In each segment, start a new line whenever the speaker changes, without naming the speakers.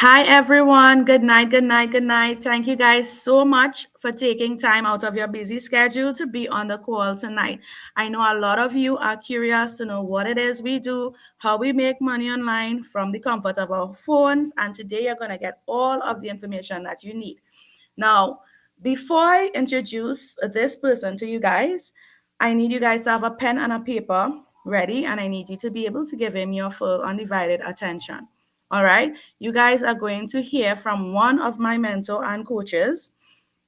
Hi, everyone. Good night, good night, good night. Thank you guys so much for taking time out of your busy schedule to be on the call tonight. I know a lot of you are curious to know what it is we do, how we make money online from the comfort of our phones, and today you're going to get all of the information that you need. Now, before I introduce this person to you guys, I need you guys to have a pen and a paper ready, and I need you to be able to give him your full undivided attention. All right, you guys are going to hear from one of my mentor and coaches,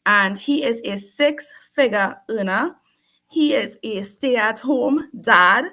and he is a six-figure earner. He is a stay-at-home dad.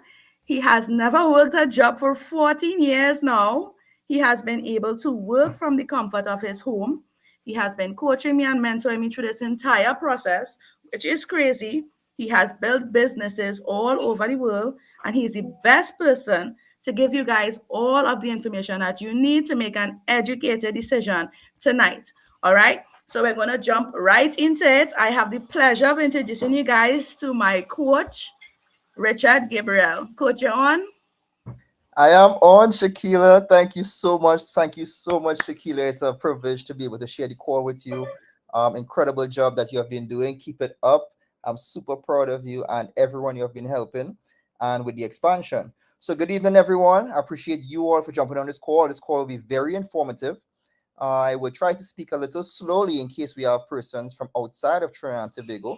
He has never worked a job for 14 years now. He has been able to work from the comfort of his home. He has been coaching me and mentoring me through this entire process, which is crazy. He has built businesses all over the world, and he's the best person to give you guys all of the information that you need to make an educated decision tonight. All right. So we're going to jump right into it. I have the pleasure of introducing you guys to my coach, Richard Gabriel. Coach, you're on.
I am on, Shakila. Thank you so much. Thank you so much, Shakila. It's a privilege to be able to share the call with you. Incredible job that you have been doing. Keep it up. I'm super proud of you and everyone you have been helping and with the expansion. So, good evening, everyone. I appreciate you all for jumping on this call. This call will be very informative. I will try to speak a little slowly in case we have persons from outside of Trinidad and Tobago.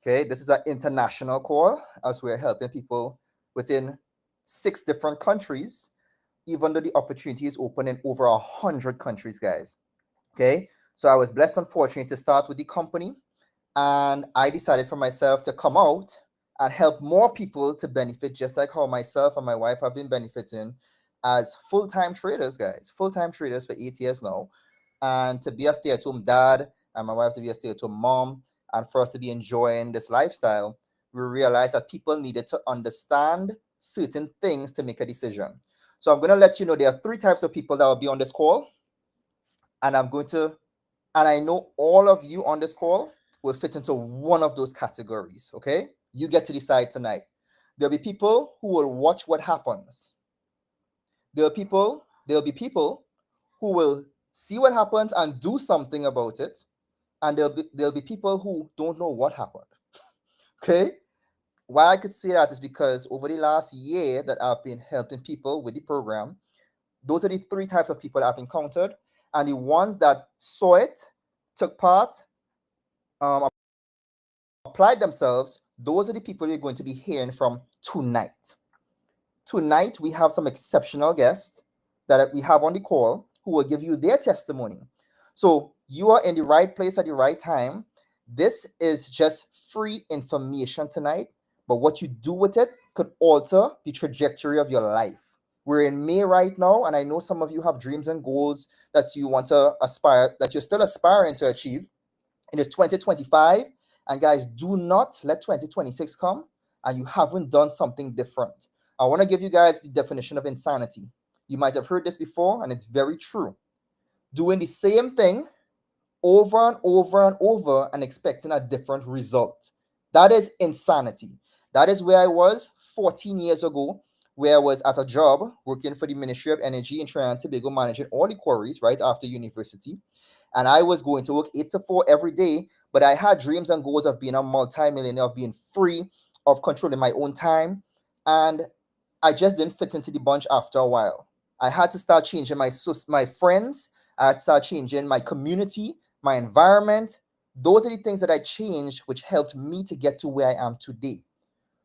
Okay, this is an international call as we're helping people within 6 different countries, even though the opportunity is open in over 100 countries, guys. Okay, so I was blessed and fortunate to start with the company, and I decided for myself to come out and help more people to benefit, just like how myself and my wife have been benefiting as full-time traders, guys. Full-time traders for 8 years now, and to be a stay-at-home dad and my wife to be a stay-at-home mom, and for us to be enjoying this lifestyle, we realized that people needed to understand certain things to make a decision. So I'm going to let you know there are 3 types of people that will be on this call, and and I know all of you on this call will fit into one of those categories. Okay, you get to decide tonight. There'll be people who will watch what happens. There'll be people who will see what happens and do something about it, and there'll be people who don't know what happened. Okay, why I could say that is because over the last year that I've been helping people with the program, those are the 3 types of people I've encountered, and the ones that saw it, took part, applied themselves, those are the people you're going to be hearing from tonight. Tonight, we have some exceptional guests that we have on the call who will give you their testimony. So you are in the right place at the right time. This is just free information tonight, but what you do with it could alter the trajectory of your life. We're in May right now, and I know some of you have dreams and goals that you want to aspire, that you're still aspiring to achieve. It is 2025, and guys, do not let 2026 come and you haven't done something different. I want to give you guys the definition of insanity. You might have heard this before, and it's very true. Doing the same thing over and over and over and expecting a different result. That is insanity. That is where I was 14 years ago, where I was at a job working for the Ministry of Energy in Trinidad and Tobago, managing all the quarries right after university. And I was going to work 8 to 4 every day, but I had dreams and goals of being a multi-millionaire, of being free, of controlling my own time. And I just didn't fit into the bunch after a while. I had to start changing my friends. I had to start changing my community, my environment. Those are the things that I changed, which helped me to get to where I am today.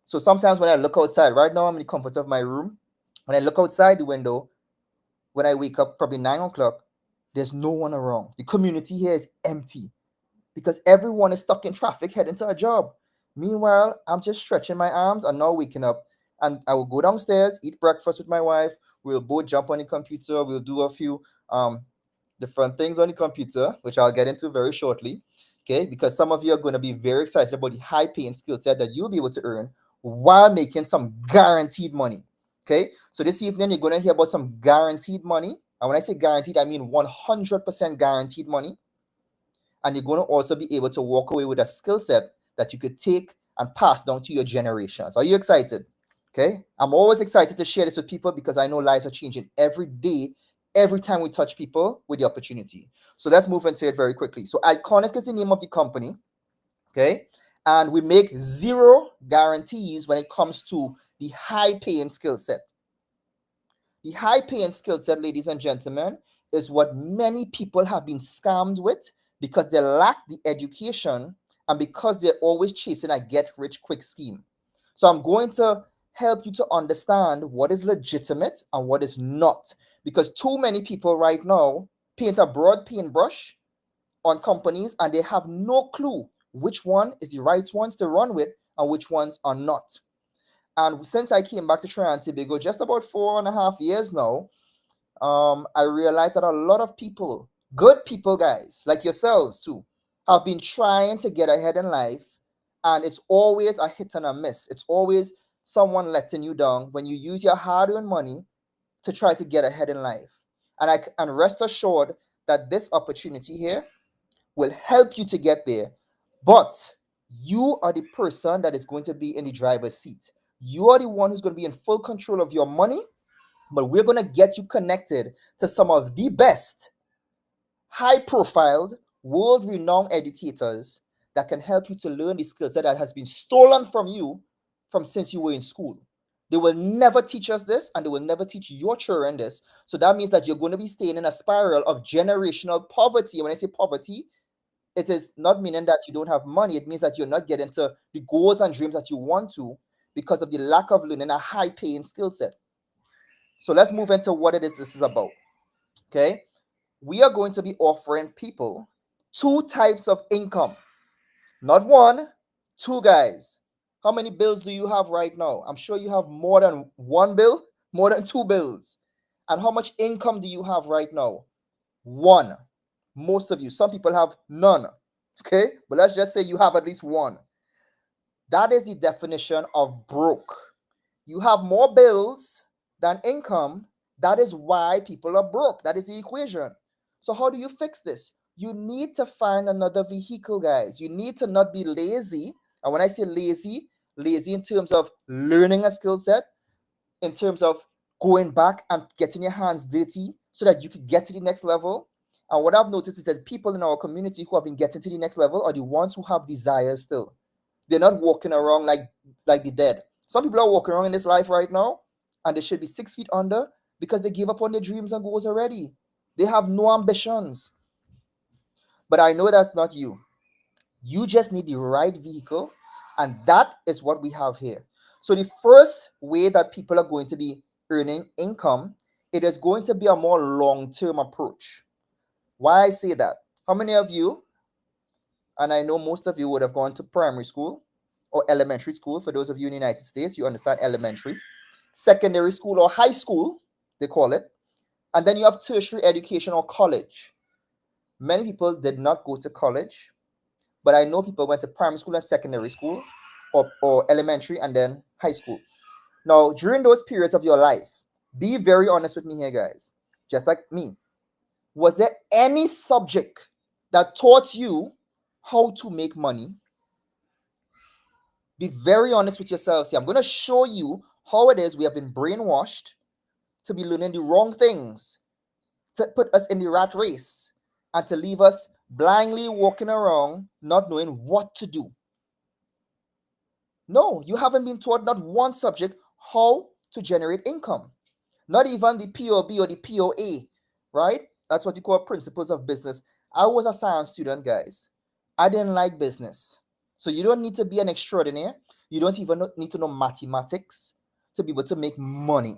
So sometimes when I look outside, right now I'm in the comfort of my room. When I look outside the window, when I wake up, probably 9 o'clock, there's no one around. The community here is empty because everyone is stuck in traffic heading to a job. Meanwhile, I'm just stretching my arms and now waking up. And I will go downstairs, eat breakfast with my wife. We'll both jump on the computer. We'll do a few different things on the computer, which I'll get into very shortly. Okay, because some of you are going to be very excited about the high paying skill set that you'll be able to earn while making some guaranteed money. Okay, so this evening you're going to hear about some guaranteed money. And when I say guaranteed, I mean 100% guaranteed money. And you're going to also be able to walk away with a skill set that you could take and pass down to your generations. Are you excited? Okay, I'm always excited to share this with people because I know lives are changing every day every time we touch people with the opportunity. So let's move into it very quickly. So Iconic is the name of the company, okay? And we make zero guarantees when it comes to the high paying skill set. The high paying skill set, ladies and gentlemen, is what many people have been scammed with because they lack the education and because they're always chasing a get rich quick scheme. So I'm going to help you to understand what is legitimate and what is not. Because too many people right now paint a broad paintbrush on companies and they have no clue which one is the right ones to run with and which ones are not. And since I came back to Trinidad and Tobago just about 4.5 years now, I realized that a lot of people, good people, guys, like yourselves too, have been trying to get ahead in life, and it's always a hit and a miss. It's always someone letting you down when you use your hard-earned money to try to get ahead in life. And rest assured that this opportunity here will help you to get there, but you are the person that is going to be in the driver's seat. You are the one who's going to be in full control of your money, but we're going to get you connected to some of the best, high profiled, world renowned educators that can help you to learn the skills that has been stolen from you from since you were in school. They will never teach us this and they will never teach your children this. So that means that you're going to be staying in a spiral of generational poverty. When I say poverty, it is not meaning that you don't have money. It means that you're not getting to the goals and dreams that you want to because of the lack of learning a high paying skill set. So let's move into what it is this is about. Okay. We are going to be offering people two types of income, not one, two, guys. How many bills do you have right now? I'm sure you have more than one bill, more than two bills. And how much income do you have right now? One. Most of you. Some people have none. Okay. But let's just say you have at least one. That is the definition of broke. You have more bills than income. That is why people are broke. That is the equation. So, how do you fix this? You need to find another vehicle, guys. You need to not be lazy. And when I say lazy, lazy in terms of learning a skill set, in terms of going back and getting your hands dirty so that you could get to the next level. And what I've noticed is that people in our community who have been getting to the next level are the ones who have desires still. They're not walking around like the dead. Some people are walking around in this life right now and they should be 6 feet under because they gave up on their dreams and goals already. They have no ambitions. But I know that's not you. You just need the right vehicle, and that is what we have here. So the first way that people are going to be earning income, it is going to be a more long-term approach. Why I say that? How many of you, and I know most of you would have gone to primary school or elementary school. For those of you in the United States, you understand elementary, secondary school or high school, they call it. And then you have tertiary education or college. Many people did not go to college, but I know people went to primary school and secondary school or elementary and then high school. Now, during those periods of your life, be very honest with me here, guys, just like me. Was there any subject that taught you how to make money? Be very honest with yourselves here. I'm going to show you how it is we have been brainwashed to be learning the wrong things, to put us in the rat race, and to leave us blindly walking around not knowing what to do. No, you haven't been taught not one subject how to generate income. Not even the POB or the POA, right? That's what you call principles of business. I was a science student, guys. I didn't like business. So you don't need to be an extraordinaire. You don't even need to know mathematics to be able to make money.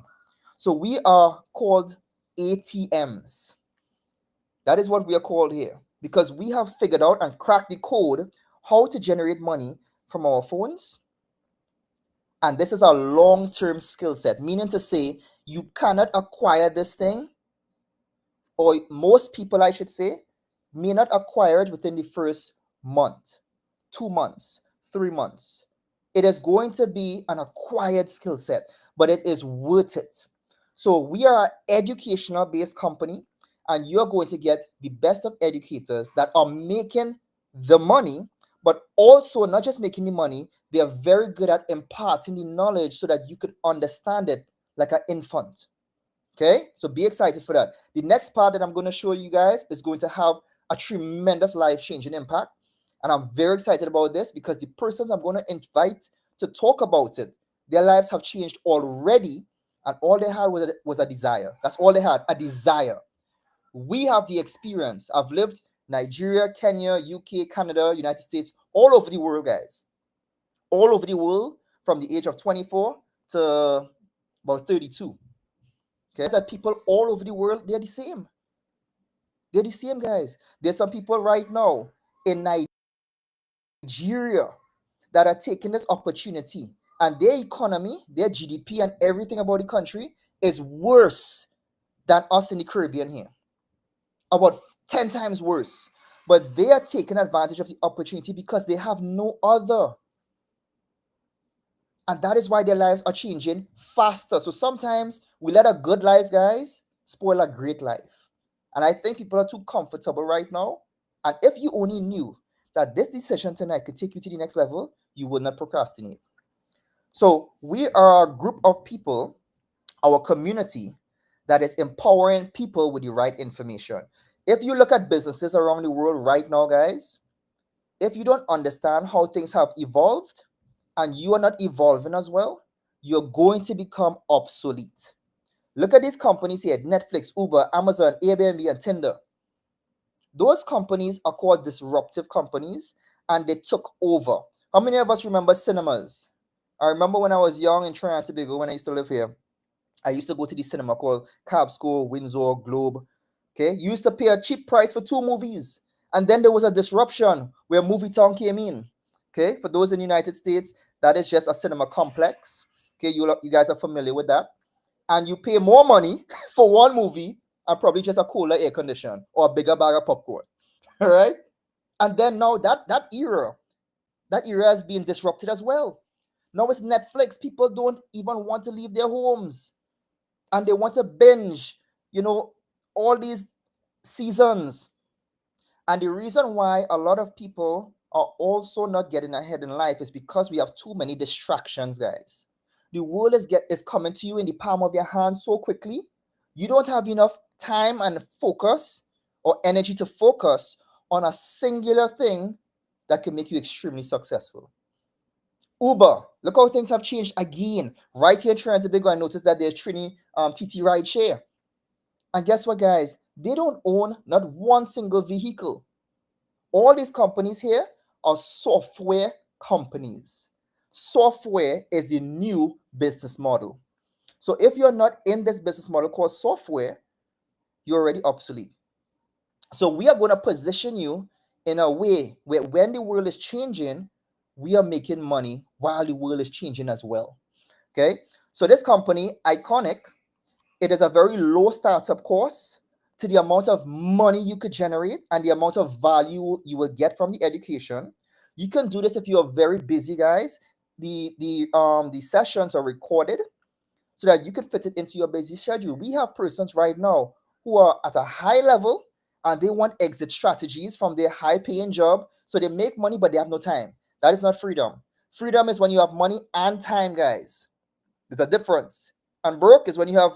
So we are called ATMs. That is what we are called here because we have figured out and cracked the code how to generate money from our phones. And this is a long term skill set, meaning to say you cannot acquire this thing, or most people, I should say, may not acquire it within the first month, 2 months, 3 months. It is going to be an acquired skill set, but it is worth it. So we are an educational based company, and you're going to get the best of educators that are making the money, but also not just making the money, they are very good at imparting the knowledge so that you could understand it like an infant. Okay, so be excited for that. The next part that I'm going to show you guys is going to have a tremendous life changing impact. And I'm very excited about this because the persons I'm going to invite to talk about it, their lives have changed already. And all they had was a desire. That's all they had, a desire. We have the experience. I've lived Nigeria, Kenya, UK, Canada, United States, all over the world, guys. All over the world from the age of 24 to about 32. Okay, that people all over the world, they're the same. They're the same, guys. There's some people right now in Nigeria that are taking this opportunity, and their economy, their GDP, and everything about the country is worse than us in the Caribbean here. About 10 times worse. But they are taking advantage of the opportunity because they have no other. And that is why their lives are changing faster. So sometimes we let a good life, guys, spoil a great life. And I think people are too comfortable right now. And if you only knew that this decision tonight could take you to the next level, you would not procrastinate. So we are a group of people, our community, that is empowering people with the right information. If you look at businesses around the world right now, guys, if you don't understand how things have evolved and you are not evolving as well, you're going to become obsolete. Look at these companies here: Netflix, Uber, Amazon, Airbnb, and Tinder. Those companies are called disruptive companies and they took over. How many of us remember cinemas? I remember when I was young in Trinidad and Tobago, when I used to live here, I used to go to the cinema called Cabsco, Windsor, Globe. Okay, you used to pay a cheap price for two movies. And then there was a disruption where Movie Town came in. Okay, for those in the United States, that is just a cinema complex. Okay, you guys are familiar with that. And you pay more money for one movie and probably just a cooler air condition or a bigger bag of popcorn. All right. And then now that era has been disrupted as well. Now it's Netflix. People don't even want to leave their homes and they want to binge, you know, all these seasons. And the reason why a lot of people are also not getting ahead in life is because we have too many distractions, guys. The world is coming to you in the palm of your hand so quickly. You don't have enough time and focus or energy to focus on a singular thing that can make you extremely successful. Uber, look how things have changed again. Right here in Trinidad and Tobago, I noticed that there's Trini TT Ride Share. And guess what, guys? They don't own not one single vehicle. All these companies here are software companies. Software is the new business model. So if you're not in this business model called software, you're already obsolete. So we are going to position you in a way where when the world is changing, we are making money while the world is changing as well. Okay. So this company, Iconic, it is a very low startup cost to the amount of money you could generate and the amount of value you will get from the education. You can do this if you are very busy, guys. The sessions are recorded so that you can fit it into your busy schedule. We have persons right now who are at a high level and they want exit strategies from their high paying job. So they make money, but they have no time. That is not freedom. Freedom is when you have money and time, guys. There's a difference. And broke is when you have,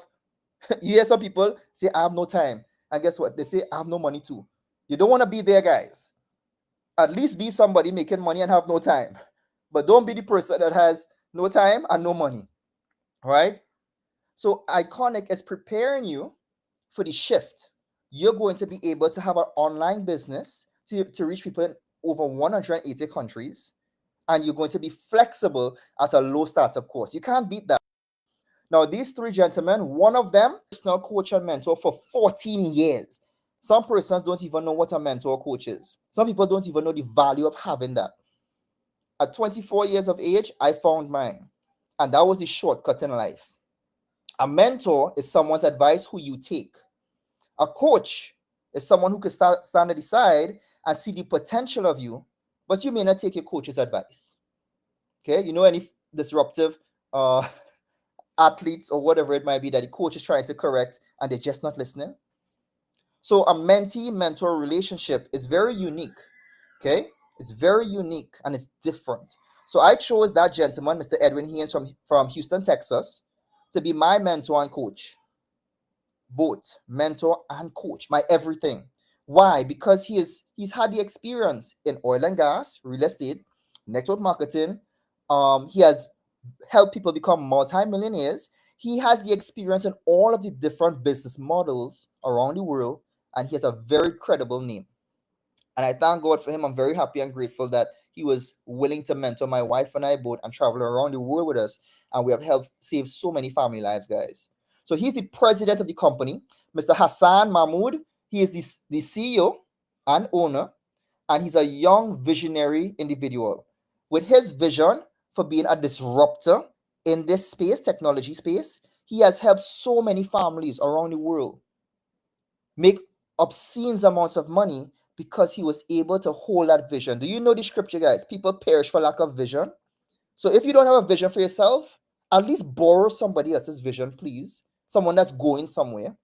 you hear some people say, I have no time. And guess what? They say, I have no money too. You don't want to be there, guys. At least be somebody making money and have no time. But don't be the person that has no time and no money. Right? So Iconic is preparing you for the shift. You're going to be able to have an online business to reach people in over 180 countries, and you're going to be flexible at a low startup cost. You can't beat that. Now, these three gentlemen, one of them is now coach and mentor for 14 years. Some persons don't even know what a mentor coach is. Some people don't even know the value of having that. At 24 years of age, I found mine, and that was the shortcut in life. A mentor is someone's advice who you take. A coach is someone who can stand at the side and see the potential of you, but you may not take your coach's advice. Okay, you know any disruptive athletes or whatever it might be that the coach is trying to correct and they're just not listening? So a mentee-mentor relationship is very unique. Okay, it's very unique and it's different. So I chose that gentleman, Mr. Edwin Haynes from Houston, Texas, to be my mentor and coach. both mentor and coach, my everything. Why? Because he's had the experience in oil and gas, real estate, network marketing. He has helped people become multimillionaires. He has the experience in all of the different business models around the world, and he has a very credible name. And I thank God for him. I'm very happy and grateful that he was willing to mentor my wife and I both and travel around the world with us. And we have helped save so many family lives, guys. So he's the president of the company, Mr. Hassan Mahmoud. He is the CEO and owner, and he's a young visionary individual with his vision for being a disruptor in this space, technology space. He has helped so many families around the world make obscene amounts of money because he was able to hold that vision. Do you know the scripture, guys? People perish for lack of vision. So if you don't have a vision for yourself, at least borrow somebody else's vision, please. Someone that's going somewhere.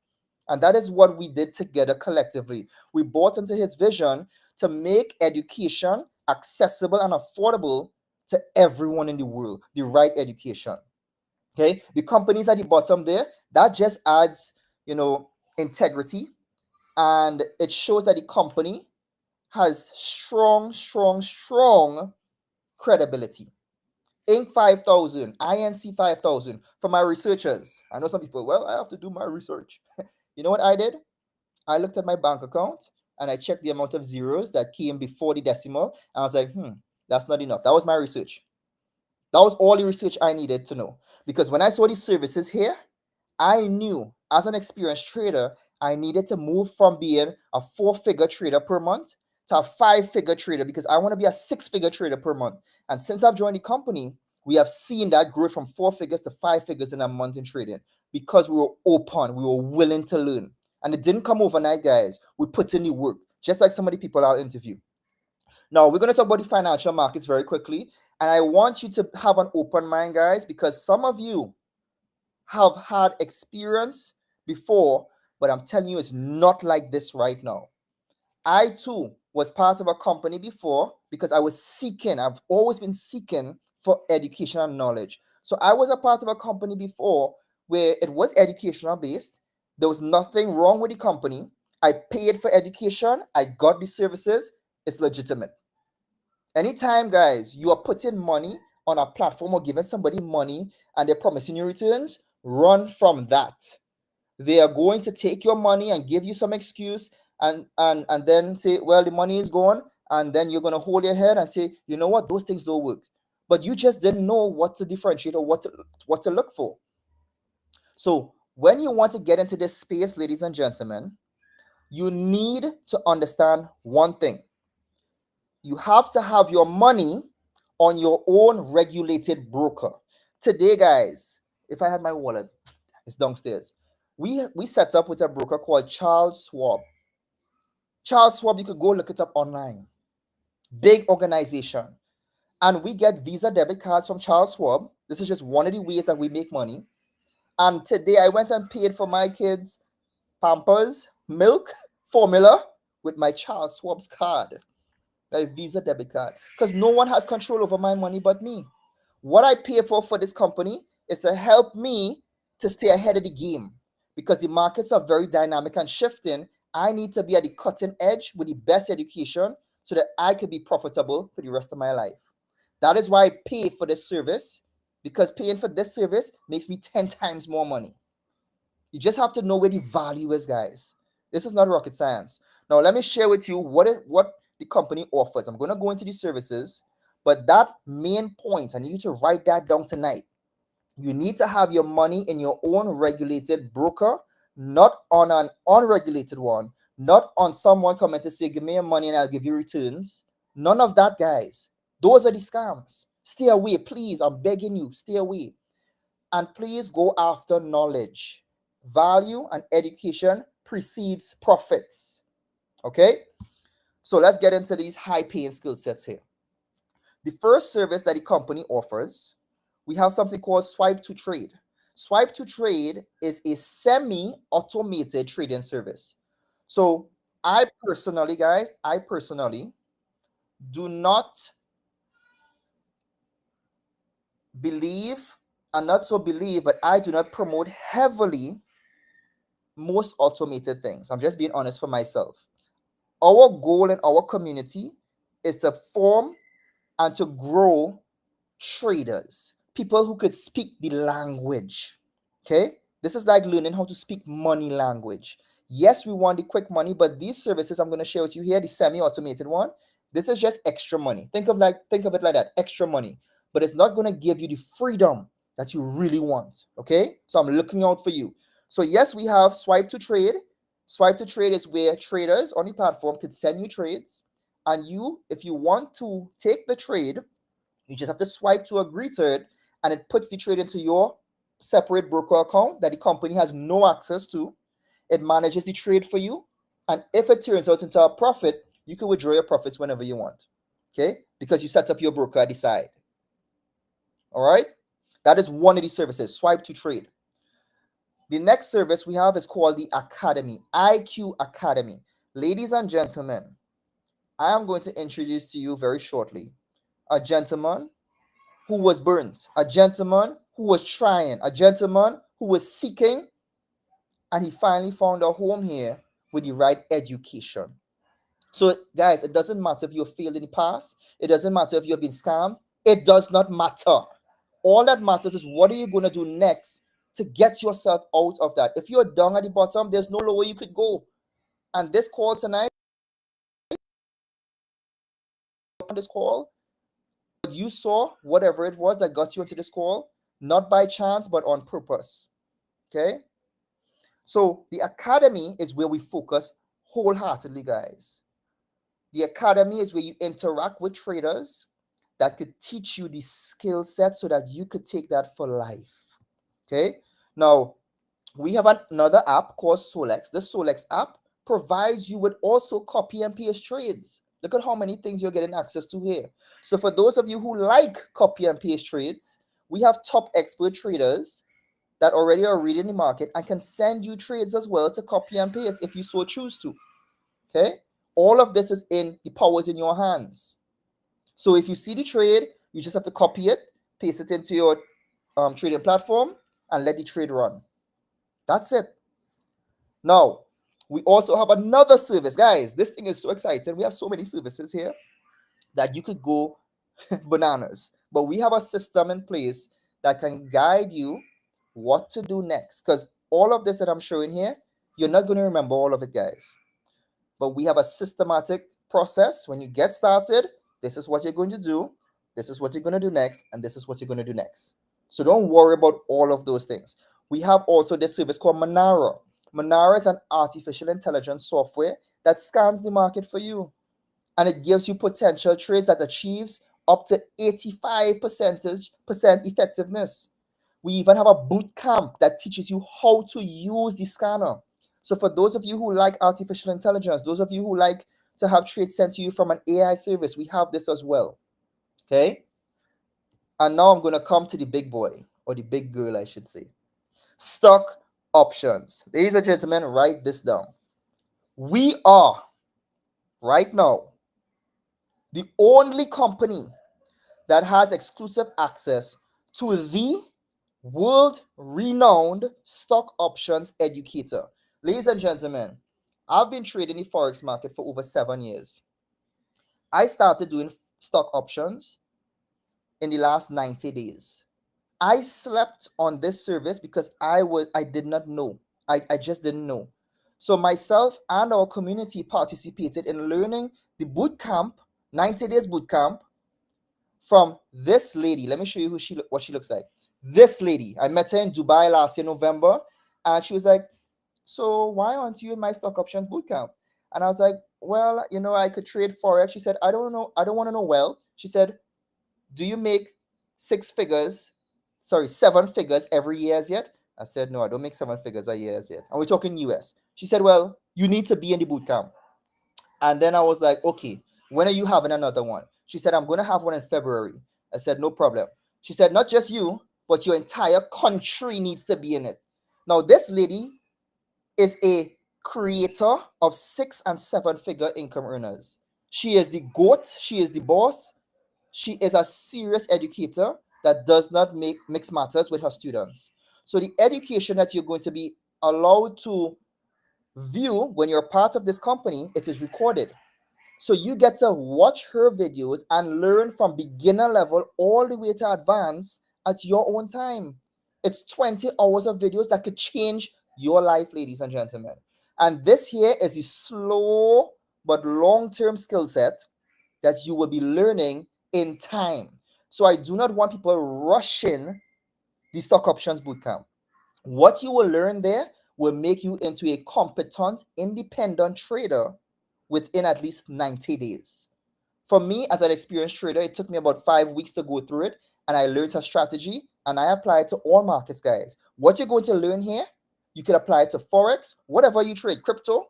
And that is what we did together collectively. We bought into his vision to make education accessible and affordable to everyone in the world, the right education. Okay, the companies at the bottom there, that just adds, integrity, and it shows that the company has strong, strong, strong credibility. Inc. 5000, INC 5000. For my researchers, I know some people, well, I have to do my research. You know what I did? I looked at my bank account and I checked the amount of zeros that came before the decimal. And I was like, that's not enough. That was my research. That was all the research I needed to know. Because when I saw these services here, I knew as an experienced trader, I needed to move from being a 4-figure trader per month to a 5-figure trader because I want to be a 6-figure trader per month. And since I've joined the company, we have seen that growth from 4 figures to 5 figures in a month in trading because we were open, we were willing to learn. And it didn't come overnight, guys. We put in the work, just like some of the people I'll interview. Now, we're going to talk about the financial markets very quickly. And I want you to have an open mind, guys, because some of you have had experience before, but I'm telling you, it's not like this right now. I too was part of a company before because I was seeking, I've always been seeking for education and knowledge. So I was a part of a company before where it was educational based. There was nothing wrong with the company. I paid for education, I got the services, it's legitimate. Anytime, guys, you are putting money on a platform or giving somebody money and they're promising you returns, run from that. They are going to take your money and give you some excuse and then say, well, the money is gone. And then you're going to hold your head and say, you know what, those things don't work. But you just didn't know what to differentiate or what to look for. So when you want to get into this space, ladies and gentlemen, you need to understand one thing. You have to have your money on your own regulated broker. Today, guys, if I had my wallet, it's downstairs. We set up with a broker called Charles Schwab. Charles Schwab, you could go look it up online. Big organization. And we get Visa debit cards from Charles Schwab. This is just one of the ways that we make money. And today I went and paid for my kids' Pampers, milk, formula with my Charles Schwab's card, my Visa debit card. Because no one has control over my money but me. What I pay for this company is to help me to stay ahead of the game because the markets are very dynamic and shifting. I need to be at the cutting edge with the best education so that I could be profitable for the rest of my life. That is why I pay for this service, because paying for this service makes me 10 times more money. You just have to know where the value is, guys. This is not rocket science. Now, let me share with you what the company offers. I'm going to go into the services, but that main point, I need you to write that down tonight. You need to have your money in your own regulated broker, not on an unregulated one, not on someone coming to say, give me your money and I'll give you returns. None of that, guys. Those are the scams. Stay away, please. I'm begging you, stay away. And please go after knowledge. Value and education precedes profits. Okay? So let's get into these high paying skill sets here. The first service that the company offers, we have something called Swipe to Trade. Swipe to Trade is a semi automated trading service. So I personally do not believe, and not so believe, but I do not promote heavily most automated things. I'm just being honest for myself. Our goal in our community is to form and to grow traders, people who could speak the language. Okay? This is like learning how to speak money language. Yes, we want the quick money, but these services I'm going to share with you here, the semi-automated one, this is just extra money. Think of it like that, extra money. But it's not going to give you the freedom that you really want. Okay? So I'm looking out for you. So yes, we have swipe to trade. Swipe to trade is where traders on the platform could send you trades. And you, if you want to take the trade, you just have to swipe to agree to it, and it puts the trade into your separate broker account that the company has no access to. It manages the trade for you. And if it turns out into a profit, you can withdraw your profits whenever you want. Okay? Because you set up your broker at the side. All right? That is one of the services, swipe to trade. The next service we have is called the Academy, IQ Academy. Ladies and gentlemen, I am going to introduce to you very shortly a gentleman who was burnt, a gentleman who was trying, a gentleman who was seeking, and he finally found a home here with the right education. So, guys, it doesn't matter if you failed in the past, it doesn't matter if you've been scammed, it does not matter. All that matters is what are you going to do next to get yourself out of that. If you're down at the bottom, there's no lower you could go. And this call tonight, on this call, you saw whatever it was that got you into this call, not by chance, but on purpose. Okay? So the academy is where we focus wholeheartedly, guys. The academy is where you interact with traders that could teach you the skill set so that you could take that for life. Okay? Now, we have another app called Solex. The Solex app provides you with also copy and paste trades. Look at how many things you're getting access to here. So for those of you who like copy and paste trades, we have top expert traders that already are reading the market and can send you trades as well to copy and paste if you so choose to. Okay? All of this is in the powers in your hands. So if you see the trade, you just have to copy it, paste it into your trading platform, and let the trade run. That's it. Now, we also have another service. Guys, this thing is so exciting. We have so many services here that you could go bananas. But we have a system in place that can guide you what to do next. Because all of this that I'm showing here, you're not going to remember all of it, guys. But we have a systematic process. When you get started, this is what you're going to do, this is what you're going to do next, and this is what you're going to do next. So don't worry about all of those things. We have also this service called Manara. Manara is an artificial intelligence software that scans the market for you, and it gives you potential trades that achieves up to 85% effectiveness. We even have a boot camp that teaches you how to use the scanner. So for those of you who like artificial intelligence, those of you who like to have trades sent to you from an AI service, we have this as well. Okay? And now I'm going to come to the big boy, or the big girl, I should say. Stock options. Ladies and gentlemen, write this down. We are right now the only company that has exclusive access to the world renowned stock options educator. Ladies and gentlemen, I've been trading the forex market for over 7 years. I started doing stock options in the last 90 days. I slept on this service because I did not know. I just didn't know. So myself and our community participated in learning the boot camp, 90 days boot camp, from this lady. Let me show you what she looks like. This lady, I met her in Dubai last year, November, and she was like, "So why aren't you in my stock options bootcamp?" And I was like, "Well, I could trade forex." She said, "I don't know. I don't want to know." Well, she said, "Do you make six figures? Sorry, seven figures every year as yet?" I said, "No, I don't make seven figures a year as yet." And we're talking US. She said, "Well, you need to be in the bootcamp." And then I was like, "Okay, when are you having another one?" She said, "I'm going to have one in February." I said, "No problem." She said, "Not just you, but your entire country needs to be in it." Now, this lady is a creator of six and seven figure income earners. She is the GOAT, she is the boss, she is a serious educator that does not make mix matters with her students. So, the education that you're going to be allowed to view, when you're part of this company, it is recorded. So you get to watch her videos and learn from beginner level all the way to advanced at your own time. It's 20 hours of videos that could change your life, ladies and gentlemen. And this here is a slow but long-term skill set that you will be learning in time. So I do not want people rushing the stock options bootcamp. What you will learn there will make you into a competent, independent trader within at least 90 days. For me, as an experienced trader, it took me about 5 weeks to go through it, and I learned a strategy and I apply it to all markets, guys. What you're going to learn here, you can apply it to Forex, whatever you trade, crypto,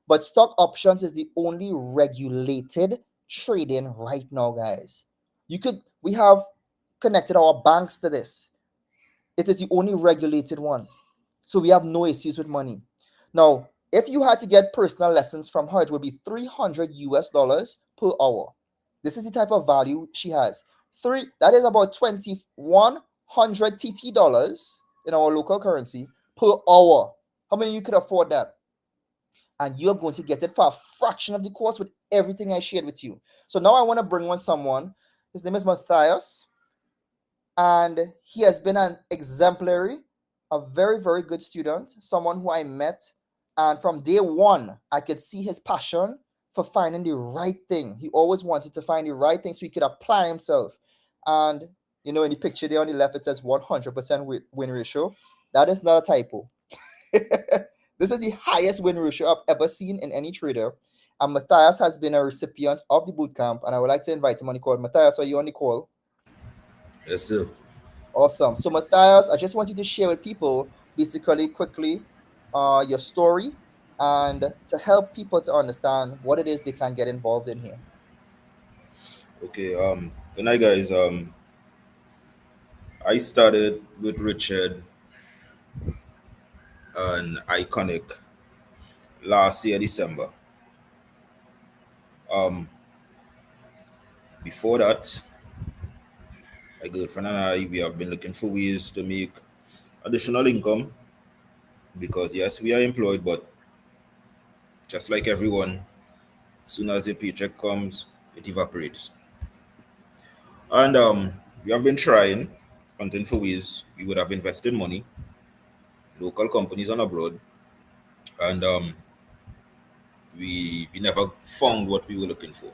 but stock options is the only regulated trading right now, guys. We have connected our banks to this. It is the only regulated one. So we have no issues with money. Now, if you had to get personal lessons from her, it would be $300 per hour. This is the type of value she has. That is about 2,100 TT dollars in our local currency per hour. How many of you could afford that? And you're going to get it for a fraction of the cost with everything I shared with you. So now I want to bring on someone. His name is Matthias, and he has been an exemplary, a very, very good student, someone who I met. And from day one, I could see his passion for finding the right thing. He always wanted to find the right thing so he could apply himself. And, in the picture there on the left, it says 100% win ratio. That is not a typo. This is the highest win ratio I've ever seen in any trader. And Matthias has been a recipient of the bootcamp. And I would like to invite him on the call. Matthias, are you on the call?
Yes, sir.
Awesome. So, Matthias, I just want you to share with people, basically, quickly, your story and to help people to understand what it is they can get involved in here.
Okay. Good night, guys. I started with Richard and Iconic last year December. Um, Before that, my girlfriend and I we have been looking for ways to make additional income because yes, we are employed, but just like everyone, as soon as the paycheck comes, it evaporates. And we have been trying, hunting for ways we would have invested money, local companies and abroad, and we never found what we were looking for.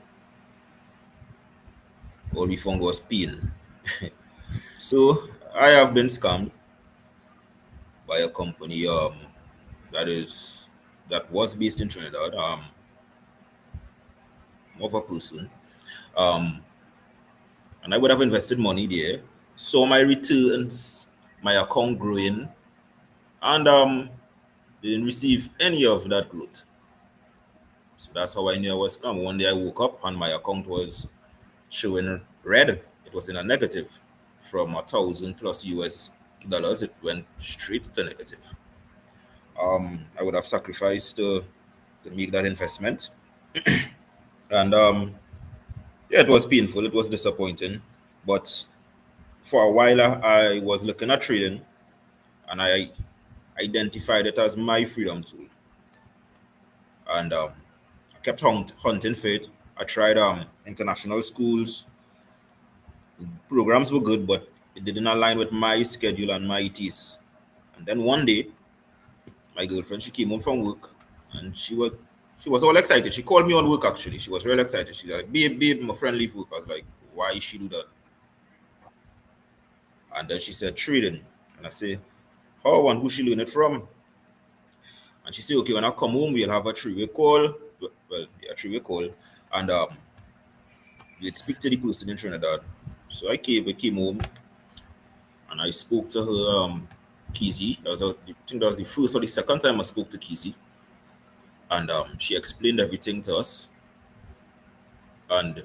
All we found was pain. So I have been scammed by a company that is that was based in Trinidad, of a person. Um, and I would have invested money there, saw my returns, my account growing, and didn't receive any of that growth. So that's how I knew I was scammed. One day I woke up and my account was showing red. It was in a negative. From 1,000 plus US dollars, it went straight to negative. I would have sacrificed to make that investment, and yeah, it was painful. It was disappointing, but for a while I was looking at trading, and I identified it as my freedom tool, and I kept hunting for it. I tried international schools. Programs were good, but it didn't align with my schedule and my tastes. And then one day, my girlfriend, she came home from work, and she was all excited. She called me on work actually. She was real excited. She's like, babe, my friend leave work. I was like, why she do that? And then she said trading. And I say, how and who she learn it from? And she said, okay, when I come home, we'll have a three-way call. Well, yeah, three-way call. And we'd speak to the person in Trinidad. So I came home and I spoke to her, Kizzy. I think that was the first or the second time I spoke to Kizzy. And she explained everything to us. And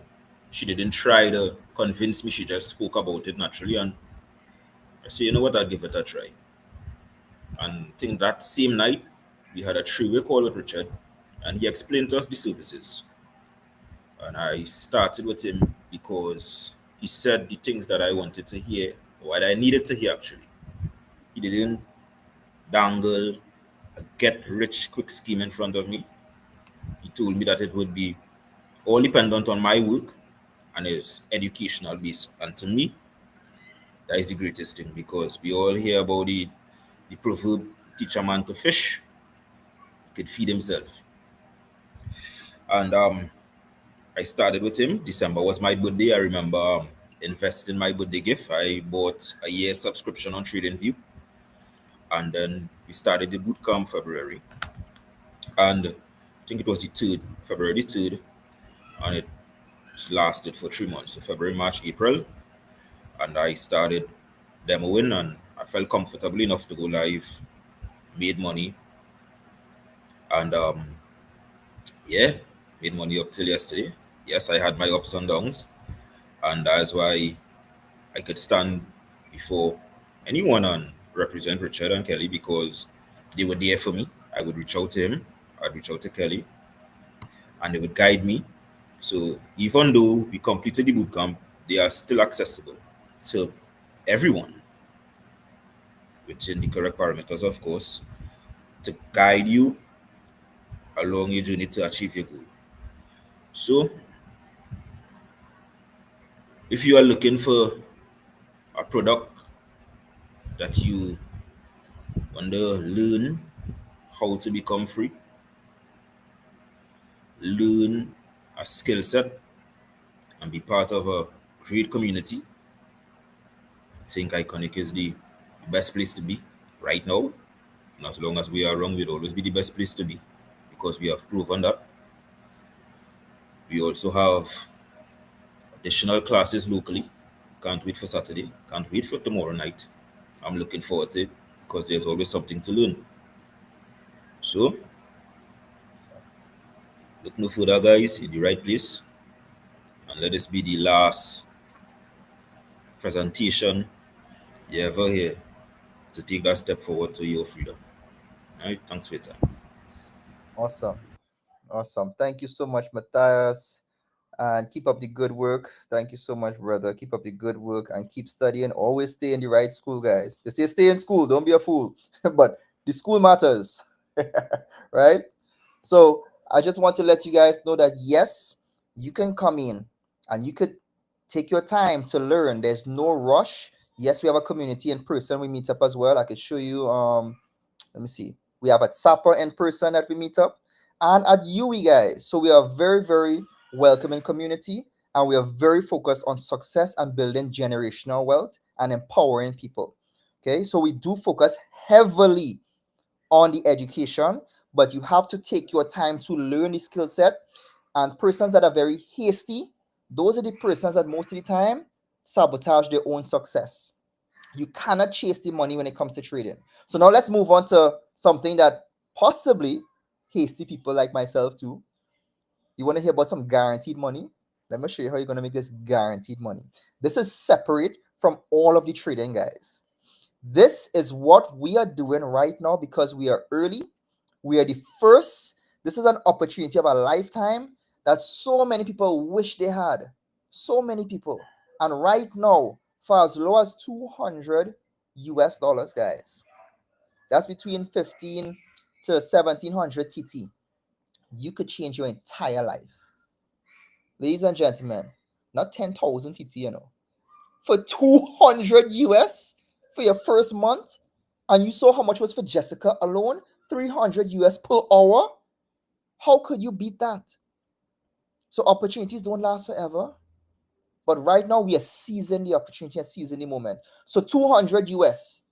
she didn't try to convince me. She just spoke about it naturally. And I said, you know what, I'll give it a try. And I think that same night, we had a three-way call with Richard. And he explained to us the services. And I started with him because he said the things that I wanted to hear, or what I needed to hear actually. He didn't dangle, a get rich quick scheme in front of me. He told me that it would be all dependent on my work and is educational based. And to me, that is the greatest thing because we all hear about the proverb teach a man to fish, he could feed himself. And I started with him. December was my birthday. I remember investing my birthday gift. I bought a year subscription on TradingView, and then we started the bootcamp February, and I think it was the third, February the third, and it lasted for 3 months, so February, March, April, and I started demoing, and I felt comfortable enough to go live, made money, and yeah, made money up till yesterday. Yes, I had my ups and downs, and that's why I could stand before anyone and represent Richard and Kelly because they were there for me. I would reach out to him, I'd reach out to Kelly, and they would guide me. So even though we completed the bootcamp, they are still accessible to everyone within the correct parameters, of course, to guide you along your journey to achieve your goal. So if you are looking for a product that you want to learn how to become free, learn a skill set, and be part of a great community, I think Iconic is the best place to be right now. And as long as we are wrong, we'll always be the best place to be because we have proven that. We also have additional classes locally. Can't wait for Saturday. Can't wait for tomorrow night. I'm looking forward to it because there's always something to learn. So, look no further, guys, in the right place. And let this be the last presentation you ever hear to take that step forward to your freedom. All right, thanks for your time.
Awesome. Awesome. Thank you so much, Matthias. And keep up the good work. Thank you so much, brother. Keep up the good work and keep studying. Always stay in the right school, guys. They say stay in school, don't be a fool. But the school matters. Right? So I just want to let you guys know that yes, you can come in and you could take your time to learn. There's no rush. Yes, we have a community in person. We meet up as well. I can show you let me see. We have at Sapper in person that we meet up and at UE, guys. So we are very, very welcoming community and we are very focused on success and building generational wealth and empowering people. Okay, so we do focus heavily on the education, but you have to take your time to learn the skill set. And persons that are very hasty, those are the persons that most of the time sabotage their own success. You cannot chase the money when it comes to trading. So now let's move on to something that possibly hasty people like myself too. You want to hear about some guaranteed money? Let me show you how you're going to make this guaranteed money. This is separate from all of the trading, guys. This is what we are doing right now because we are early. We are the first. This is an opportunity of a lifetime that so many people wish they had. So many people. And right now, for as low as 200 US dollars, guys, that's between 15 to 1700 TT, you could change your entire life. Ladies and gentlemen, not 10,000 TT, for 200 US for your first month, and you saw how much was for Jessica alone, 300 US per hour. How could you beat that? So opportunities don't last forever. But right now we are seizing the opportunity and seizing the moment. So 200 US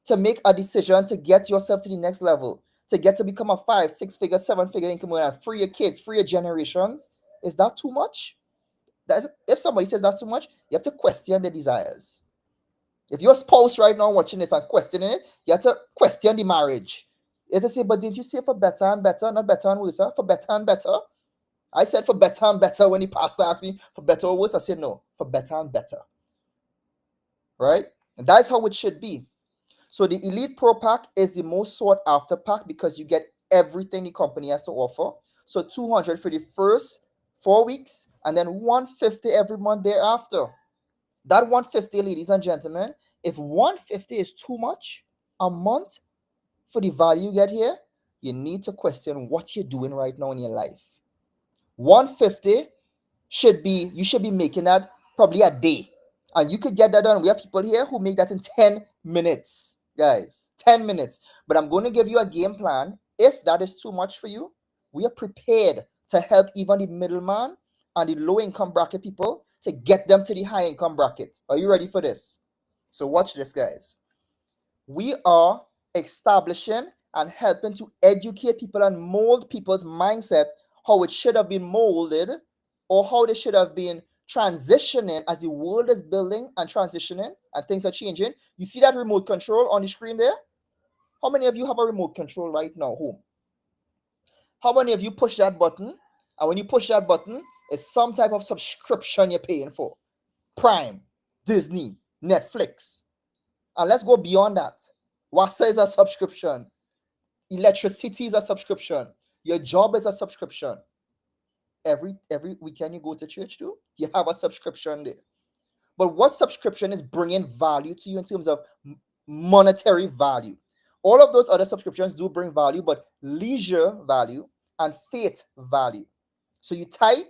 to make a decision to get yourself to the next level, to get to become a 5, 6-figure, 7-figure income earner, free your kids, free your generations. Is that too much? If somebody says that's too much, you have to question their desires. If your spouse right now watching this and questioning it, you have to question the marriage. You have to say, but didn't you say for better and better, not better and worse, for better and better? I said for better and better when the pastor asked me for better or worse. I said no, for better and better. Right? And that's how it should be. So the Elite Pro Pack is the most sought after pack because you get everything the company has to offer. So 200 for the first 4 weeks and then 150 every month thereafter. That 150, ladies and gentlemen, if 150 is too much a month for the value you get here, you need to question what you're doing right now in your life. 150 you should be making that probably a day. And you could get that done. We have people here who make that in 10 minutes, guys. 10 minutes. But I'm going to give you a game plan. If that is too much for you, we are prepared to help even the middleman and the low income bracket people to get them to the high income bracket. Are you ready for this? So watch this, guys. We are establishing and helping to educate people and mold people's mindset how it should have been molded or how they should have been transitioning as the world is building and transitioning and things are changing. You see that remote control on the screen there? How many of you have a remote control right now home? How many of you push that button? And when you push that button, it's some type of subscription you're paying for. Prime, Disney, Netflix. And let's go beyond that. WASA is a subscription. Electricity is a subscription. Your job is a subscription. Every weekend you go to church too, you have a subscription there. But what subscription is bringing value to you in terms of monetary value? All of those other subscriptions do bring value, but leisure value and faith value. So you tithe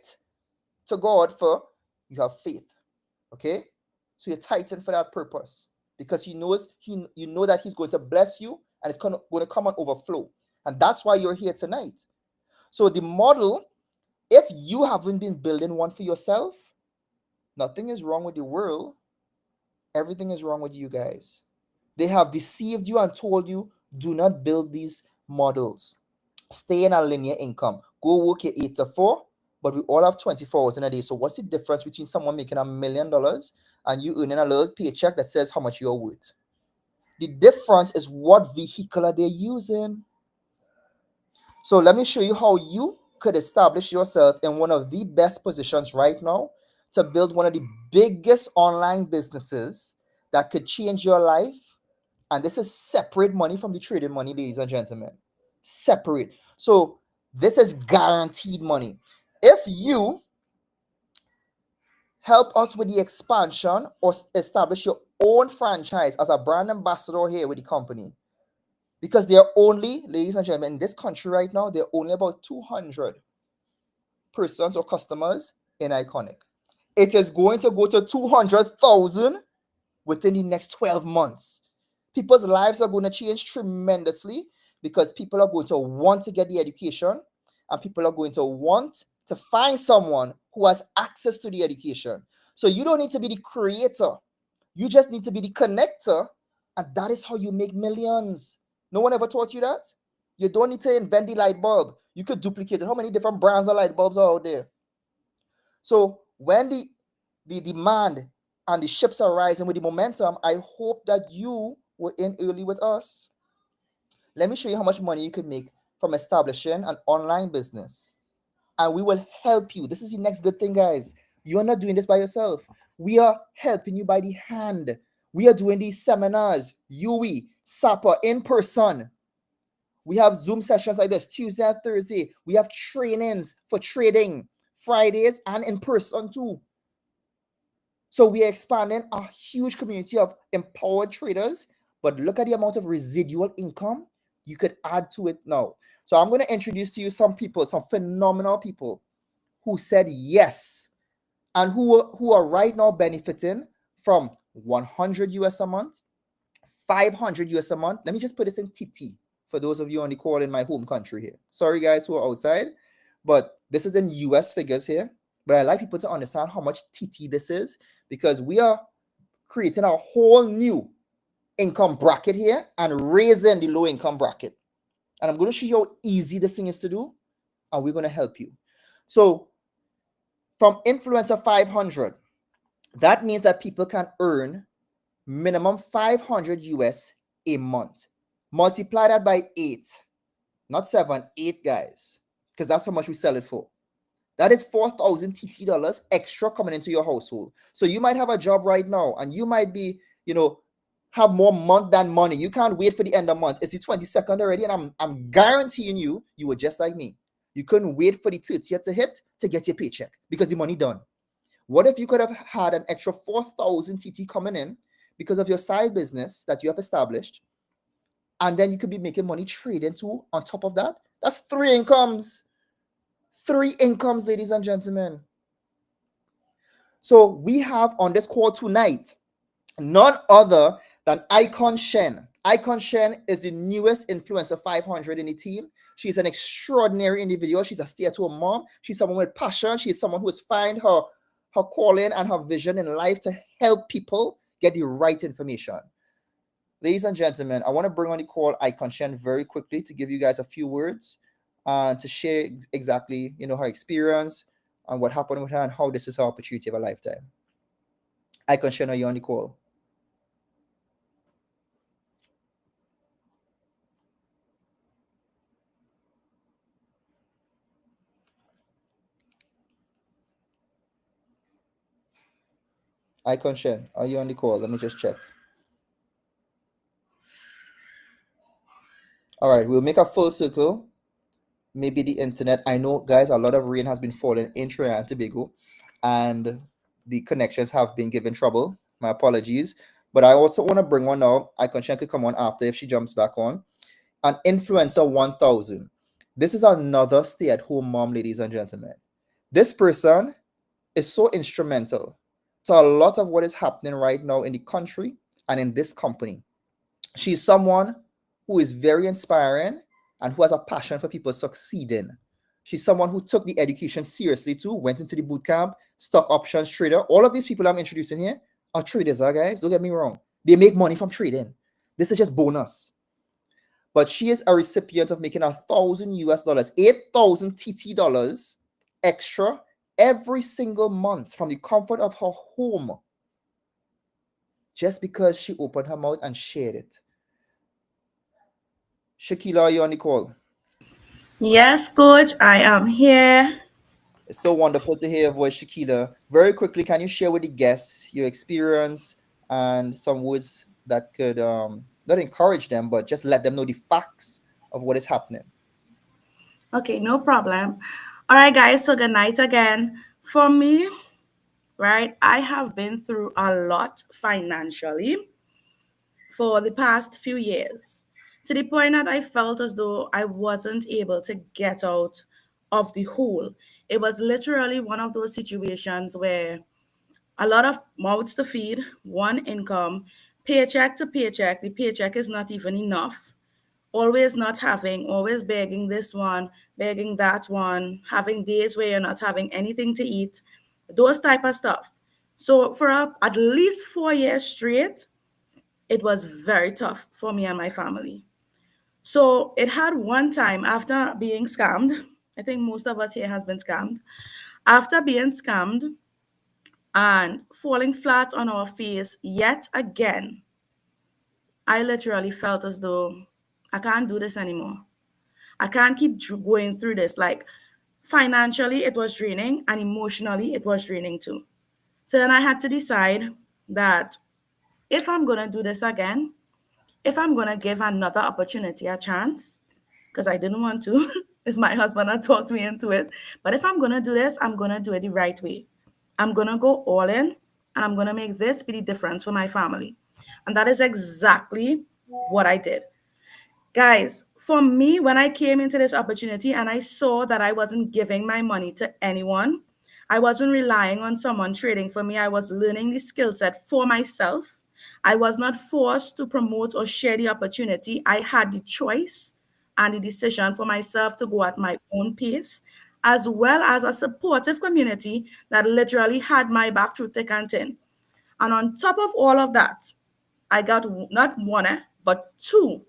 to God for you have faith. Okay? So you're tithing for that purpose because you know that He's going to bless you and it's going to come on overflow. And that's why you're here tonight. So the model, if you haven't been building one for yourself, nothing is wrong with the world. Everything is wrong with you guys. They have deceived you and told you, do not build these models. Stay in a linear income. Go work your 8 to 4, but we all have 24 hours in a day. So what's the difference between someone making $1 million and you earning a little paycheck that says how much you're worth? The difference is what vehicle are they using. So let me show you how you could establish yourself in one of the best positions right now to build one of the biggest online businesses that could change your life. And this is separate money from the trading money, ladies and gentlemen. Separate. So this is guaranteed money. If you help us with the expansion or establish your own franchise as a brand ambassador here with the company, because they're only, ladies and gentlemen, in this country right now, there are only about 200 persons or customers in Iconic. It is going to go to 200,000 within the next 12 months. People's lives are going to change tremendously because people are going to want to get the education and people are going to want to find someone who has access to the education. So you don't need to be the creator. You just need to be the connector, and that is how you make millions. No one ever taught you that? You don't need to invent the light bulb. You could duplicate it. How many different brands of light bulbs are out there? So when the demand and the ships are rising with the momentum, I hope that you were in early with us. Let me show you how much money you could make from establishing an online business. And we will help you. This is the next good thing, guys. You are not doing this by yourself. We are helping you by the hand. We are doing these seminars, UE, SAPA, in person. We have Zoom sessions like this, Tuesday and Thursday. We have trainings for trading, Fridays and in person too. So we are expanding a huge community of empowered traders, but look at the amount of residual income you could add to it now. So I'm going to introduce to you some people, some phenomenal people who said yes and who are right now benefiting from 100 US a month, 500 US a month. Let me just put this in TT for those of you on the call in my home country here. Sorry guys who are outside, but this is in US figures here. But I like people to understand how much TT this is because we are creating a whole new income bracket here and raising the low income bracket. And I'm going to show you how easy this thing is to do, and we're going to help you. So from influencer 500, that means that people can earn minimum 500 US a month. Multiply that by 8, not 7, 8 guys, because that's how much we sell it for. That is 4,000 TT dollars extra coming into your household. So you might have a job right now and you might be, have more month than money. You can't wait for the end of the month. It's the 22nd already, and I'm guaranteeing you were just like me. You couldn't wait for the 30th to hit to get your paycheck because the money done. What if you could have had an extra 4,000 TT coming in because of your side business that you have established, and then you could be making money trading too on top of that. That's three incomes. Three incomes, ladies and gentlemen. So we have on this call tonight none other than Icon Shen. Icon Shen is the newest influencer 500 in the team. She's an extraordinary individual. She's a stay-at-home mom. She's someone with passion. She's someone who has found her calling and her vision in life to help people get the right information. Ladies and gentlemen, I want to bring on the call Icon Shen very quickly to give you guys a few words and to share exactly, her experience and what happened with her and how this is her opportunity of a lifetime. Icon Shen, are you on the call? Icon Shen, are you on the call? Let me just check. All right, we'll make a full circle. Maybe the internet. I know, guys, a lot of rain has been falling in Trinidad and Tobago, and the connections have been given trouble. My apologies. But I also want to bring one now. Icon Shen could come on after if she jumps back on. An influencer 1000. This is another stay-at-home mom, ladies and gentlemen. This person is so instrumental to a lot of what is happening right now in the country and in this company. She's someone who is very inspiring and who has a passion for people succeeding. She's someone who took the education seriously too, went into the boot camp, stock options trader. All of these people I'm introducing here are traders, guys. Don't get me wrong. They make money from trading. This is just bonus. But she is a recipient of making $1,000 US, 8,000 TT dollars extra every single month from the comfort of her home, just because she opened her mouth and shared it. Shakila, are you on the call?
Yes, coach, I am here.
It's so wonderful to hear your voice, Shakila. Very quickly, can you share with the guests your experience and some words that could not encourage them, but just let them know the facts of what is happening?
Okay, no problem. All right, guys, so good night again. For me, right, I have been through a lot financially for the past few years, to the point that I felt as though I wasn't able to get out of the hole. It was literally one of those situations where a lot of mouths to feed, one income, paycheck to paycheck. The paycheck is not even enough. Always not having, always begging this one, begging that one, having days where you're not having anything to eat, those type of stuff. So for at least 4 years straight, it was very tough for me and my family. So it had one time after being scammed. I think most of us here has been scammed. After being scammed and falling flat on our face yet again, I literally felt as though I can't do this anymore. I can't keep going through this. Like financially, it was draining, and emotionally, it was draining too. So then I had to decide that if I'm going to do this again, if I'm going to give another opportunity a chance, because I didn't want to, it's my husband that talked me into it. But if I'm going to do this, I'm going to do it the right way. I'm going to go all in, and I'm going to make this be the difference for my family. And that is exactly what I did. Guys, for me, when I came into this opportunity and I saw that I wasn't giving my money to anyone, I wasn't relying on someone trading for me. I was learning the skill set for myself. I was not forced to promote or share the opportunity. I had the choice and the decision for myself to go at my own pace, as well as a supportive community that literally had my back through thick and thin. And on top of all of that, I got not one, but two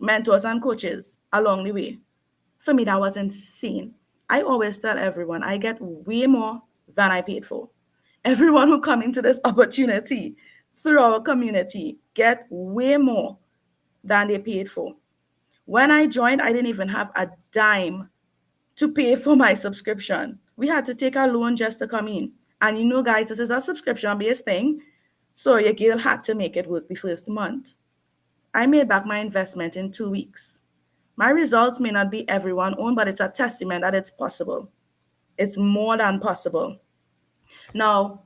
mentors and coaches along the way. For me, that was insane. I always tell everyone I get way more than I paid for. Everyone who come into this opportunity through our community get way more than they paid for. When I joined, I didn't even have a dime to pay for my subscription. We had to take a loan just to come in. And guys, this is a subscription based thing. So your girl had to make it work the first month. I made back my investment in 2 weeks. My results may not be everyone's own, but it's a testament that it's possible. It's more than possible. Now,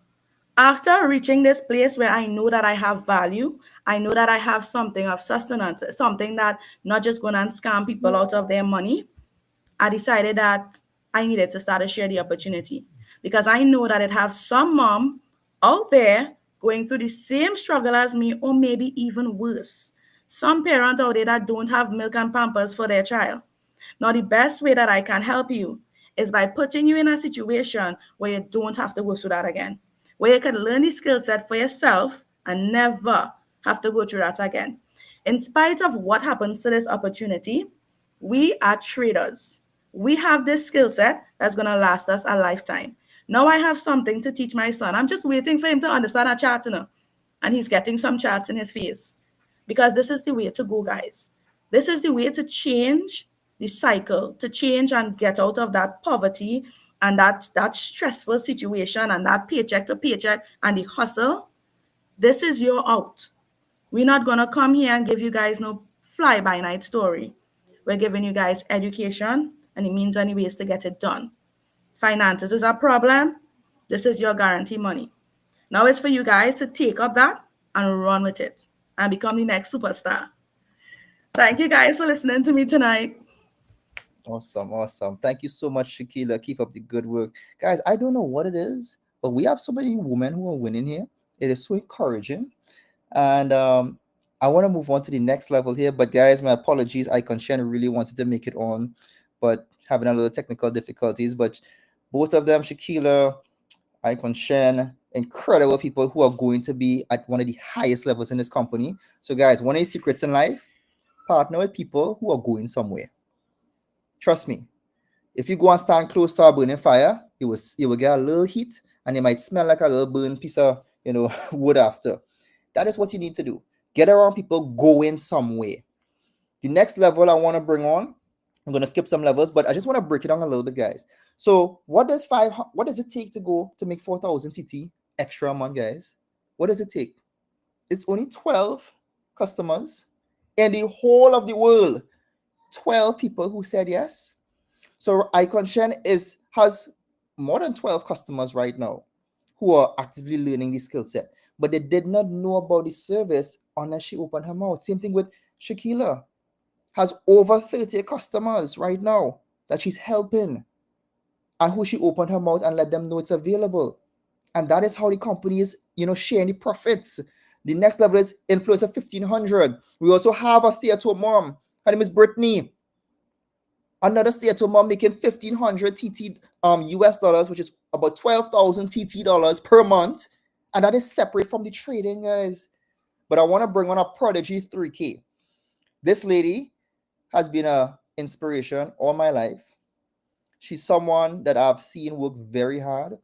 After reaching this place where I know that I have value, I know that I have something of sustenance, something that not just going to scam people out of their money, I decided that I needed to start a share the opportunity because I know that it has some mom out there going through the same struggle as me, or maybe even worse. Some parents out there that don't have milk and pampers for their child. Now, the best way that I can help you is by putting you in a situation where you don't have to go through that again, where you can learn the skill set for yourself and never have to go through that again. In spite of what happens to this opportunity, we are traders. We have this skill set that's going to last us a lifetime. Now I have something to teach my son. I'm just waiting for him to understand a chart, and he's getting some charts in his face because this is the way to go, guys. This is the way to change the cycle, to change and get out of that poverty and that stressful situation and that paycheck to paycheck and the hustle. This is your out. We're not gonna come here and give you guys no fly by night story. We're giving you guys education and it means any ways to get it done. Finances is a problem. This is your guarantee money. Now it's for you guys to take up that and run with it and become the next superstar. Thank you guys for listening to me tonight.
Awesome, awesome. Thank you so much, Shakila. Keep up the good work. Guys, I don't know what it is, but we have so many women who are winning here. It is so encouraging. And I want to move on to the next level here. But guys, my apologies. Icon Shen really wanted to make it on, but having a little technical difficulties. But both of them, Shakila, Icon Shen, incredible people who are going to be at one of the highest levels in this company. So, guys, one of the secrets in life, partner with people who are going somewhere. Trust me. If you go and stand close to a burning fire, you will get a little heat and it might smell like a little burnt piece of wood after. That is what you need to do. Get around people going somewhere. The next level I want to bring on, I'm gonna skip some levels, but I just want to break it down a little bit, guys. So what does it take to go to make 4,000 TT extra a month, guys? What does it take? It's only 12 customers in the whole of the world. 12 people who said yes. So Icon Shen has more than 12 customers right now who are actively learning the skill set, but they did not know about the service unless she opened her mouth. Same thing with Shakila, has over 30 customers right now that she's helping and who she opened her mouth and let them know it's available. And that is how the company is, sharing the profits. The next level is influencer 1500. We also have a stay-at-home mom. Her name is Brittany. Another stay-at-home mom making 1,500 TT US dollars, which is about 12,000 TT dollars per month. And that is separate from the trading, guys. But I want to bring on a Prodigy 3K. This lady has been an inspiration all my life. She's someone that I've seen work very hard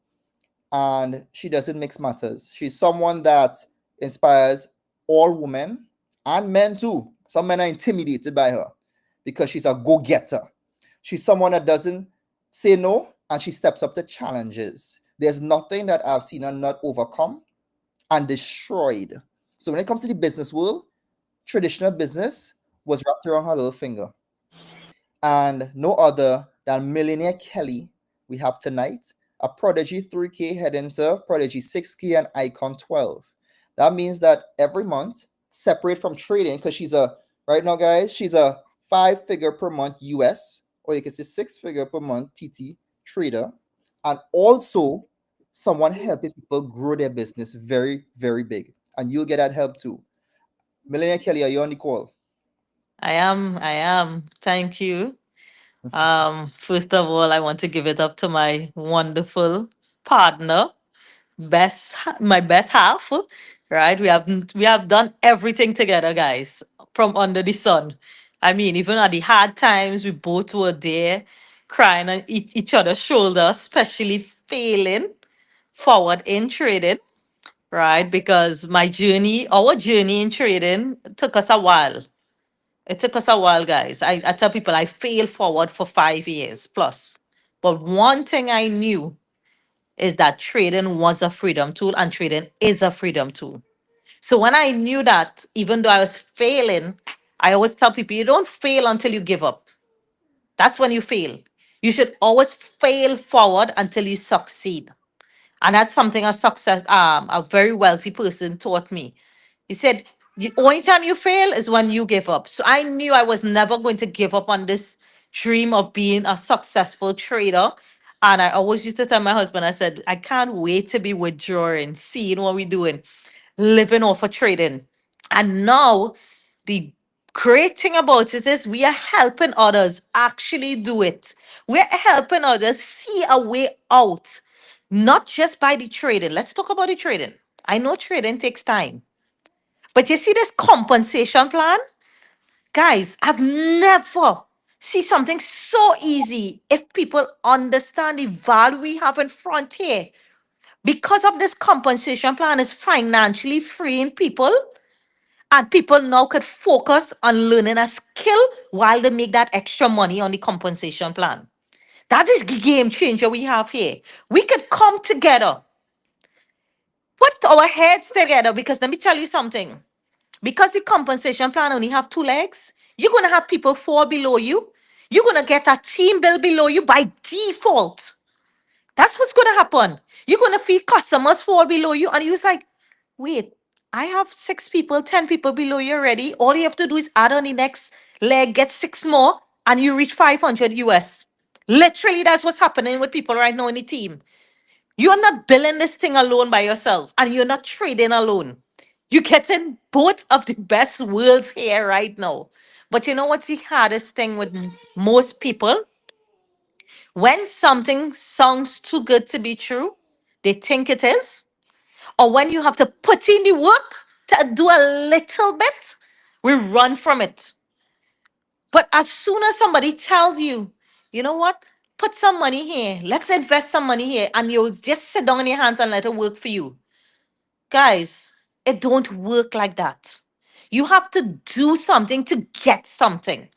and she doesn't mix matters. She's someone that inspires all women and men too. Some men are intimidated by her because she's a go-getter. She's someone that doesn't say no and she steps up to challenges. There's nothing that I've seen her not overcome and destroyed. So when it comes to the business world, traditional business was wrapped around her little finger. And no other than Millionaire Kelly we have tonight, a Prodigy 3K heading to Prodigy 6K and Icon 12. That means that every month, separate from trading, because right now, guys, she's a 5-figure per month US, or you can say 6-figure per month TT trader, and also someone helping people grow their business very, very big. And you'll get that help too. Millionaire Kelly, are you on the call?
I am. I am. Thank you. First of all, I want to give it up to my wonderful partner, my best half. Right? We have done everything together, guys, from under the sun. I mean, even at the hard times, we both were there, crying on each other's shoulder, especially failing forward in trading. Right? Because our journey in trading took us a while. It took us a while, guys. I tell people I failed forward for 5 years plus. But one thing I knew is that trading was a freedom tool and trading is a freedom tool. So when I knew that, even though I was failing, I always tell people you don't fail until you give up. That's when you fail. You should always fail forward until you succeed. And that's something a very wealthy person taught me. He said, the only time you fail is when you give up. So I knew I was never going to give up on this dream of being a successful trader. And I always used to tell my husband, I said, I can't wait to be withdrawing, seeing what we're doing, living off of trading. And now the great thing about it is we are helping others actually do it. We're helping others see a way out, not just by the trading. Let's talk about the trading. I know trading takes time, but you see this compensation plan, guys, I've never see something so easy if people understand the value we have in front here. Because of this compensation plan is financially freeing people, and people now could focus on learning a skill while they make that extra money on the compensation plan. That is the game changer we have here. We could come together, put our heads together, because let me tell you something. Because the compensation plan only have two legs, you're gonna have people fall below you. You're gonna get a team bill below you by default. That's what's gonna happen. You're gonna feel customers fall below you, and you're like, wait, I have 6 people, 10 people below you already. All you have to do is add on the next leg, get 6 more, and you reach 500 US. Literally, that's what's happening with people right now in the team. You're not building this thing alone by yourself, and you're not trading alone. You're getting both of the best worlds here right now. But you know what's the hardest thing with most people? When something sounds too good to be true, they think it is. Or when you have to put in the work to do a little bit, we run from it. But as soon as somebody tells you, you know what, put some money here, let's invest some money here, and you'll just sit down on your hands and let it work for you. Guys, it don't work like that. You have to do something to get something.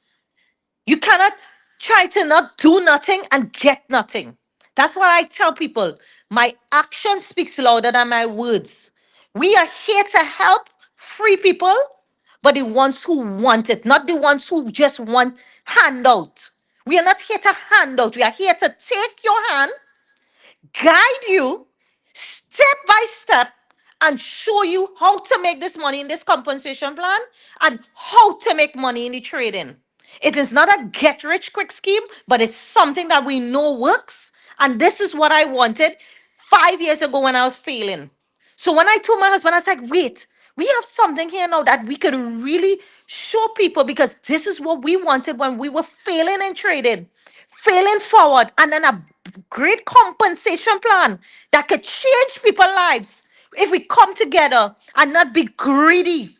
You cannot try to not do nothing and get nothing. That's why I tell people my action speaks louder than my words. We are here to help free people, but the ones who want it, not the ones who just want handout. We are not here to hand out. We are here to take your hand, guide you step by step, and show you how to make this money in this compensation plan and how to make money in the trading. It is not a get rich quick scheme, but it's something that we know works. And this is what I wanted 5 years ago when I was failing. So when I told my husband, I was like, wait, we have something here now that we could really show people, because this is what we wanted when we were failing in trading, failing forward, and then a great compensation plan that could change people's lives if we come together and not be greedy,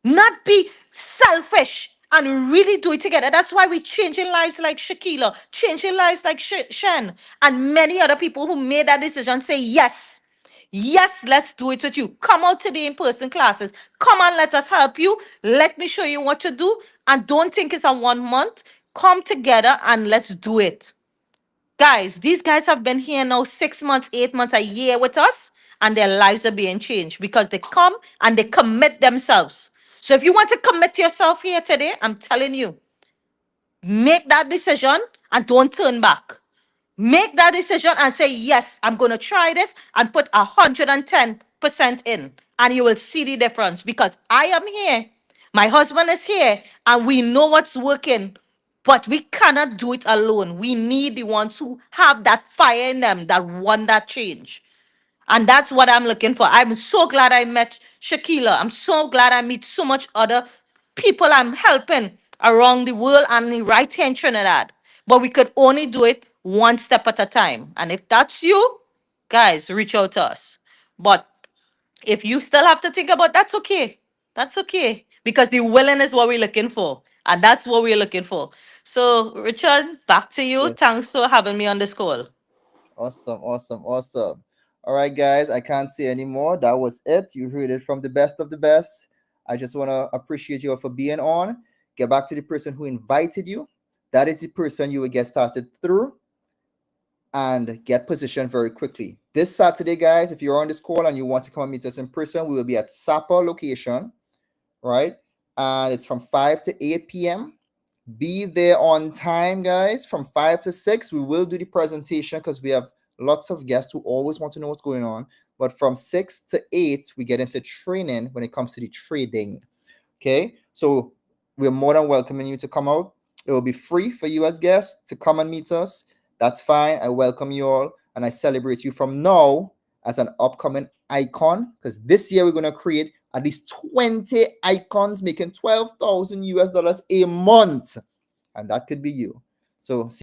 not be selfish, and really do it together. That's why we're changing lives like Shakila, changing lives like Shen, and many other people who made that decision say, yes, yes, let's do it with you. Come out to the in person classes. Come and let us help you. Let me show you what to do. And don't think it's a 1 month. Come together and let's do it. Guys, these guys have been here now 6 months, 8 months, a year with us, and their lives are being changed because they come and they commit themselves. So if you want to commit yourself here today, I'm telling you, make that decision and don't turn back. Make that decision and say, yes, I'm going to try this, and put 110% in. And you will see the difference, because I am here. My husband is here, and we know what's working. But we cannot do it alone. We need the ones who have that fire in them that want that change. And that's what I'm looking for. I'm so glad I met Shakila. I'm so glad I meet so much other people I'm helping around the world and right here in Trinidad. But we could only do it one step at a time. And if that's you, guys, reach out to us. But if you still have to think about, that's okay. That's okay. Because the willing is what we're looking for. And that's what we're looking for. So, Richard, back to you.
Yes.
Thanks for having me on this call.
Awesome, awesome, awesome. All right, guys, I can't say anymore. That was it. You heard it from the best of the best. I just want to appreciate you all for being on. Get back to the person who invited you. That is the person you will get started through and get positioned very quickly. This Saturday, guys, if you're on this call and you want to come and meet us in person, we will be at Sapa location, right? And it's from 5 to 8 p.m. Be there on time, guys. From 5 to 6, we will do the presentation because we have lots of guests who always want to know what's going on. But from 6 to 8, we get into training when it comes to the trading. Okay, so we're more than welcoming you to come out. It will be free for you as guests to come and meet us. That's fine. I welcome you all and I celebrate you from now as an upcoming icon, because this year we're going to create at least 20 icons making $12,000 a month, and that could be you. So